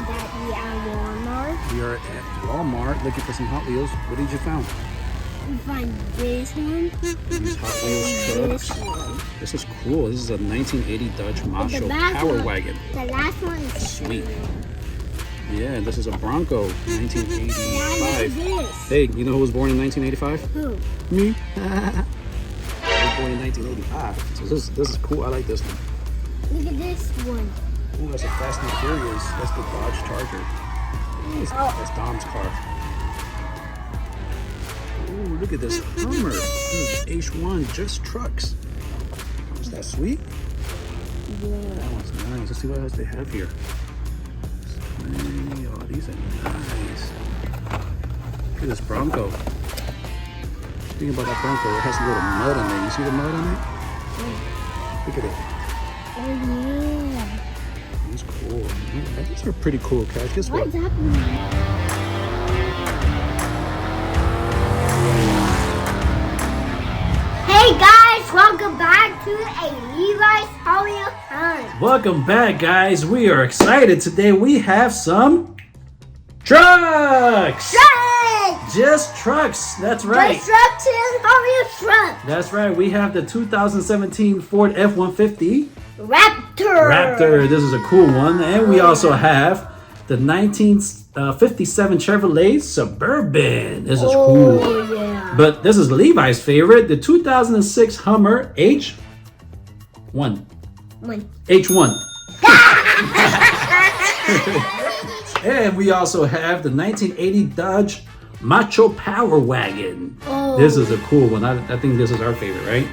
Daddy at Walmart. We are at Walmart looking for some Hot Wheels. What did you find? We find this one. These Hot Wheels trucks. This one. This is cool. This is a 1980 Dodge Macho Power Wagon. The last one is Sweet. Yeah, this is a Bronco, Yeah, 1985. this. Hey, you know who was born in 1985? Who? Me. I was born in 1985. So this is cool. I like this one. Look at this one. Ooh, that's a Fast and Furious. That's the Dodge Charger. That's Dom's car. Ooh, look at this Hummer. This is H1, just trucks. Is that sweet? Yeah. That one's nice. Let's see what else they have here. Hey, oh, these are nice. Look at this Bronco. Think about that Bronco. It has a little mud on it. You see the mud on it? Look at it. Oh yeah. That's cool. Yeah, these are pretty cool cars. Guess what? What's happening? Hey guys, welcome back to a Levi's Hot Wheels Hunt. Welcome back, guys. We are excited today. We have some trucks. Trucks! Just trucks. That's right. Just trucks and Hot Wheels trucks. That's right. We have the 2017 Ford F150 Raptor. This is a cool one. And we also have the 1957 Chevrolet Suburban. This is cool. Oh yeah. But this is Levi's favorite, the 2006 Hummer H1. H1. And we also have the 1980 Dodge Macho Power Wagon. Oh. This is a cool one. I think this is our favorite, right?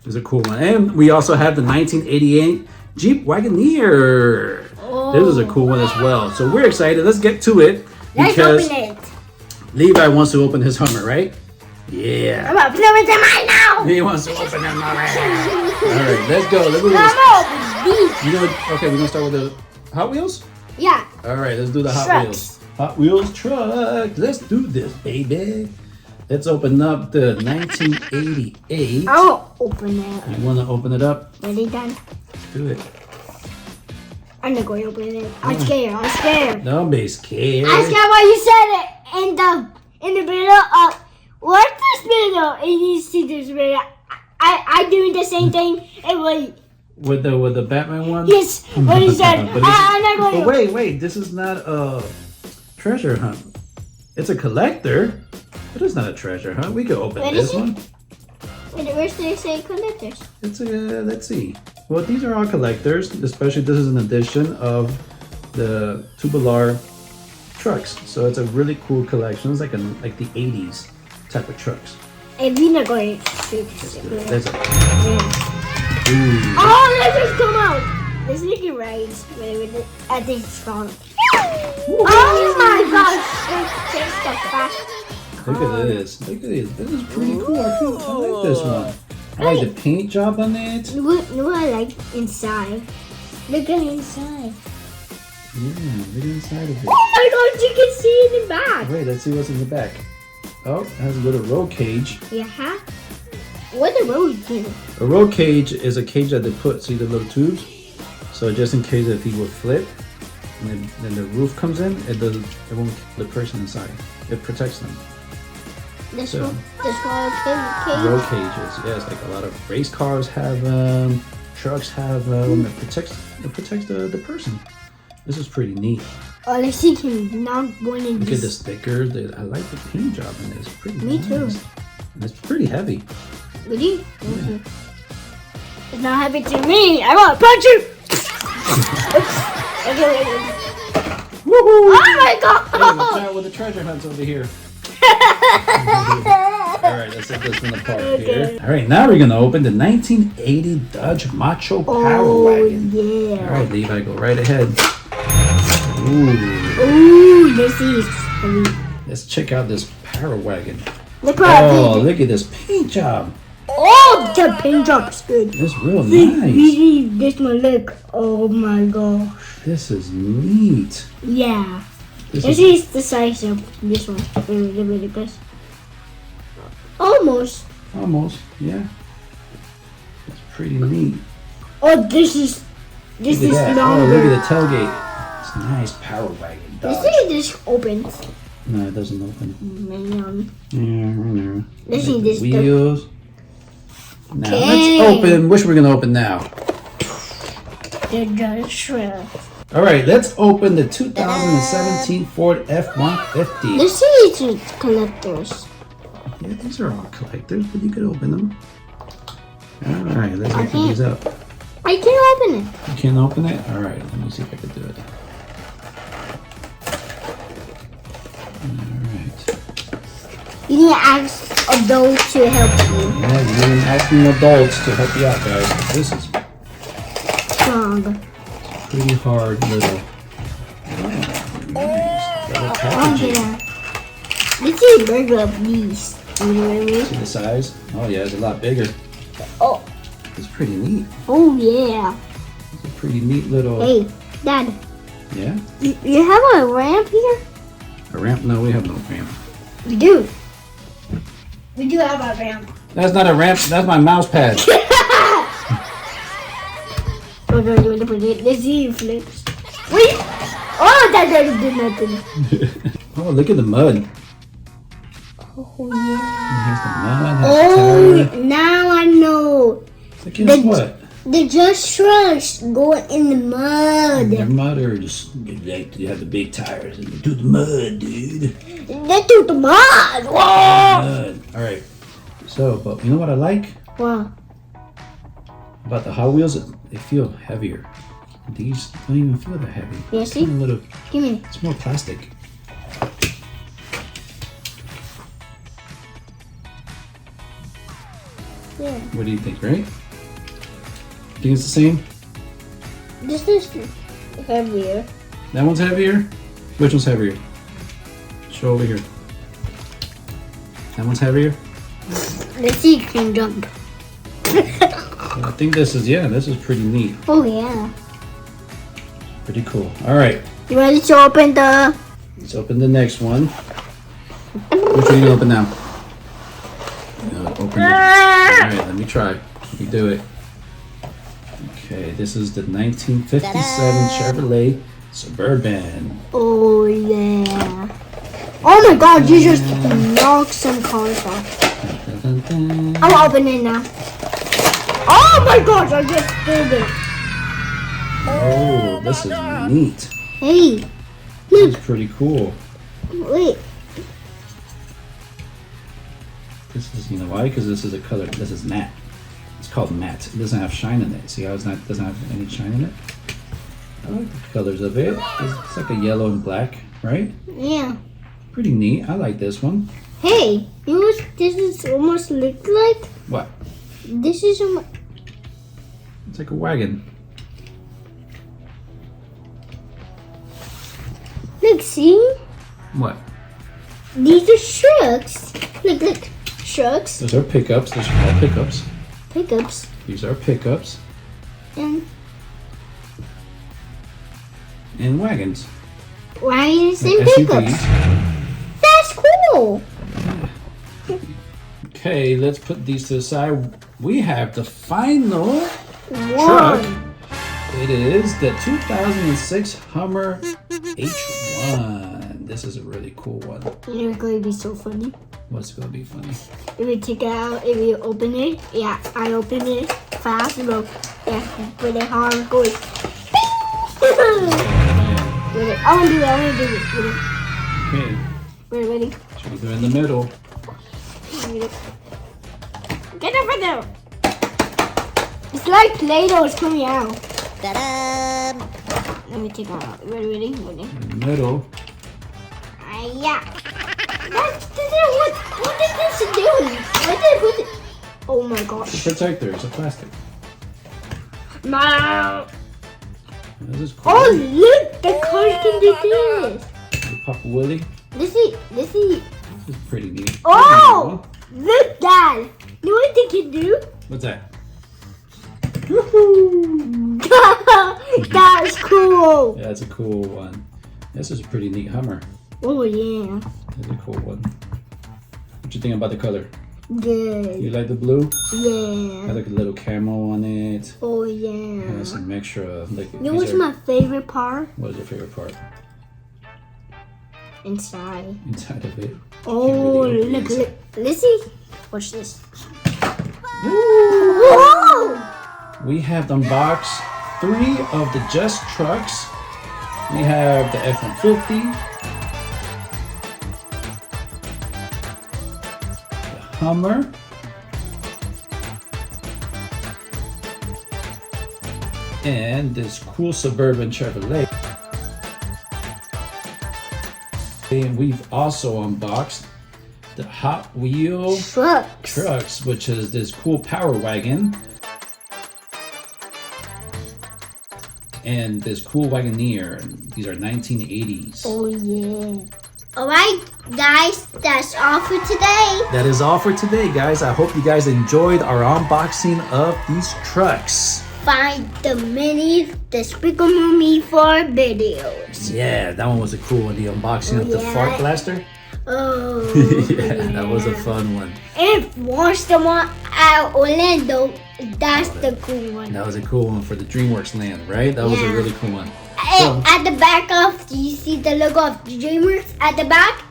This is a cool one. And we also have the 1988 Jeep Wagoneer. Oh. This is a cool one as well. So we're excited. Let's get to it. Let's Because open it. Levi wants to open his Hummer, right? Yeah. I'm opening it right now. He wants to open them already. All right, let's go. Let's do this. I'm gonna open these. You know, okay, we're gonna start with the Hot Wheels. Yeah. All right, let's do the Hot Trucks. Wheels. Hot Wheels truck. Let's do this, baby. Let's open up the 1988. I'll open it. You wanna open it up? Ready, done? Do it. I'm not going to open it. I'm scared. I'm scared. Don't be scared. I'm scared why you said it in the middle of what's this middle? And you see this middle. I doing the same thing. And when With the Batman one? yes, when he said But I'm not going. But wait, this is not a treasure hunt. It's a collector, but it's not a treasure hunt. We could open What this is it? one. Where's they say collectors? It's a let's see. Well, these are all collectors. Especially this is an edition of the tubular trucks. So it's a really cool collection. It's like the 80s type of trucks. And we're not going to shoot There's a, yeah. ooh. Oh, let's just come out. Let's make it right. Wait, with it. I think it's strong. Oh my gosh! Let's take the back. Look at this. Look at this. This is pretty cool. I like this one. I like the paint job on it. What I like inside? Look at inside. Yeah, look inside of it. Oh my gosh, you can see in the back. Wait, let's see what's in the back. Oh, it has a little roll cage. Yeah. What the road do? A roll cage is a cage that they put, see the little tubes? So just in case if he would flip, and then the roof comes in, it won't kill the person inside. It protects them. This So- one cage. Roll cages, yes, like a lot of race cars have them, trucks have them. It protects the person. This is pretty neat. Oh, let's see him knock one in Look at the this. stickers. I like the paint job in it. It's pretty Me nice. too. And it's pretty heavy. Really? Okay. It's not heavy to me. I want to punch you. Okay. Woohoo! Oh my Hey, watch god! out with the treasure hunts over here. Alright, let's set this one apart here. Alright, now we're gonna open the 1980 Dodge Macho Power Wagon. Yeah. Alright, Levi, go right ahead. Ooh. Ooh, this is heavy. Let's check out this Power Wagon. Look what I Oh, did. look at this paint job. Oh, the paint job is good. It's real See, nice. really, this one look. Oh my gosh. This is neat. Yeah. This This is, is the size of this one. Really good. Almost. almost, yeah. It's pretty neat. Oh, this is Look at that. longer. Oh, look at the tailgate. It's Nice Power Wagon. Let's Dodge. see if this opens. No, it doesn't open. Man. Let's see this. Wheels. Now Okay. let's open. Which we're gonna open now? The Dodge. All right, let's open the 2017 Ford F150. Let's see if it's collectors. Yeah, these are all collectors, but you could open them. All right, let's open these up. I can't open it. You can't open it? All right, let me see if I can do it. All right. You need to ask adults to help you. Yeah, you're even asking adults to help you out, guys. This is Strong. pretty hard little. Nice. Little packaging. Yeah. Let's see a burger of these. You know what I mean? See the size? Oh yeah, it's a lot bigger. Oh. It's pretty neat. Oh yeah. It's a pretty neat little. Hey, Dad. Yeah? You have a ramp here? A ramp? No, we have no ramp. We do. We do have a ramp. That's not a ramp. That's my mouse pad. Let's see if it flips. Wait! Oh, that doesn't do nothing. Oh, look at the mud. Oh, yeah. Here's the mud. Here's the tire. Now I know. So guess what? The just trucks going in the mud. Your mud or just you have the big tires and you do the mud, dude. They do the mud. Whoa! Mud. All right. So, but you know what I like Wow. about the Hot Wheels? They feel heavier. These don't even feel that heavy. Yeah, It's see? a little. Give me. It's more plastic. Yeah. What do you think, right? Think it's the same? This is heavier. That one's heavier? Which one's heavier? Show over here. That one's heavier? Let's see if it can jump. I think this is pretty neat. Oh, yeah. Pretty cool. All right, You ready to open the... let's open the next one. Which one are you gonna open now? Open it. All right, let me try. Let me do it. Okay, this is the 1957 Chevrolet Suburban. Oh, yeah. Oh, my God. You just knocked some cars off. Dun, dun, dun. I'm opening it now. Oh, my gosh. I just did it. Oh, this is neat. Hey. This is pretty cool. Wait. This is, you know why? Because this is a color. This is matte. It's called matte. It doesn't have shine in it. See how it doesn't have any shine in it? I like the colors of it. It's like a yellow and black, right? Yeah. Pretty neat. I like this one. Hey. You know what this is almost look like? What? This is almost... It's like a wagon. Look, see? What? These are trucks. Look. Trucks. Those are pickups. Those are all pickups. Pickups. These are pickups And and wagons. wagons And and pickups. SUVs. That's cool. Okay, let's put these to the side. We have the final One. truck. It is the 2006 Hummer H1. This is a really cool one. You're going to be so funny. What's going to be funny? If we take it out, if we open it, yeah, I open it fast, go, yeah, put it hard, go. With it. I want to do it. With it. Okay, Ready? should we do it in the middle? Get over there. It's like Play-Doh is coming out. Ta-da! Let me take it out. Ready? In the middle. Yeah. What is this doing? Why did I put it? Oh my It's gosh. a protector. It's a plastic. No. This is cool. Oh look, the car can do this. You pop a Willy. This is. This is pretty neat. Oh, look, Dad. You know what they can do? What's that? That's cool. Yeah, it's a cool one. This is a pretty neat Hummer. Oh yeah. It's a cool one. What you think about the color? Good. You like the blue? Yeah. Got like a little camo on it. Oh yeah. Has some extra. Like, You know what's my favorite part? What is your favorite part? Inside. Inside of it. Oh, really open look, inside. look. Let's see. Watch this. Woo! Whoa! We have unboxed 3 of the Just trucks. We have the F150, the Hummer, and this cool Suburban Chevrolet. And we've also unboxed the Hot Wheel trucks, which is this cool Power Wagon. And this cool Wagoneer. These are 1980s. Oh yeah. Alright guys, that's all for today. That is all for today, guys. I hope you guys enjoyed our unboxing of these trucks. Find the mini Despicable Me 4 videos. Yeah, that one was a cool one. The unboxing of the fart blaster. Oh. yeah, that was a fun one. And watch the one at Orlando. That's the cool one. That was a cool one for the DreamWorks land, right? That was a really cool one. And at the back of, do you see the logo of DreamWorks at the back?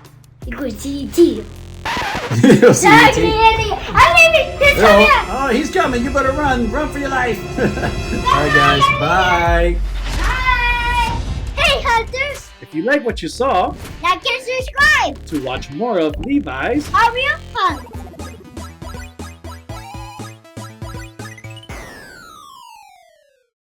You could see E.T. You'll see Sorry, E.T. I'm leaving. He's coming up. Oh, he's coming. You better run. Run for your life. All right, guys. Bye. Bye. Hey, hunters. If you like what you saw, Like and subscribe. to watch more of Levi's Are real fun.